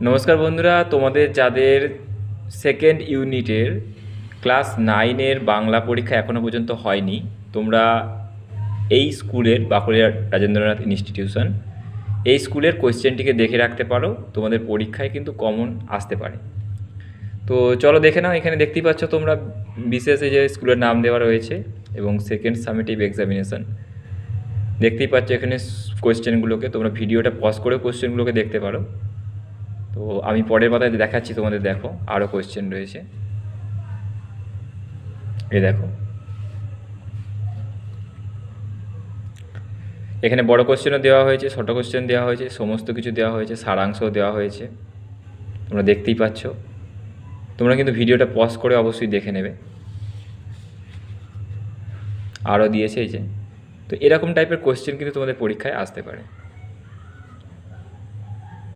নমস্কার বন্ধুরা, তোমাদের যাদের সেকেন্ড ইউনিটের ক্লাস 9-এর বাংলা পরীক্ষা এখনও পর্যন্ত হয়নি, তোমরা এই স্কুলের বাঁকুড়া রাজেন্দ্রনাথ ইনস্টিটিউশন এই স্কুলের কোয়েশ্চেনটিকে দেখে রাখতে পারো। তোমাদের পরীক্ষায় কিন্তু কমন আসতে পারে। তো চলো দেখে নাও। এখানে দেখতেই পাচ্ছ তোমরা বিশেষ এই যে স্কুলের নাম দেওয়া রয়েছে এবং সেকেন্ড সামেটিভ এক্সামিনেশন দেখতেই পাচ্ছ। এখানে কোয়েশ্চেনগুলোকে তোমরা ভিডিওটা পজ করে কোয়েশ্চেনগুলোকে দেখতে পারো। তো আমি পরের পাতায় দেখাচ্ছি তোমাদের। দেখো আরও কোয়েশ্চেন রয়েছে, এই দেখো এখানে বড় কোয়েশ্চেনও দেওয়া হয়েছে, ছোট কোয়েশ্চেন দেওয়া হয়েছে, সমস্ত কিছু দেওয়া হয়েছে, সারাংশও দেওয়া হয়েছে। তোমরা দেখতেই পাচ্ছ। তোমরা কিন্তু ভিডিওটা পজ করে অবশ্যই দেখে নেবে। আরও দিয়েছে এই যে। তো এরকম টাইপের কোয়েশ্চেন কিন্তু তোমাদের পরীক্ষায় আসতে পারে।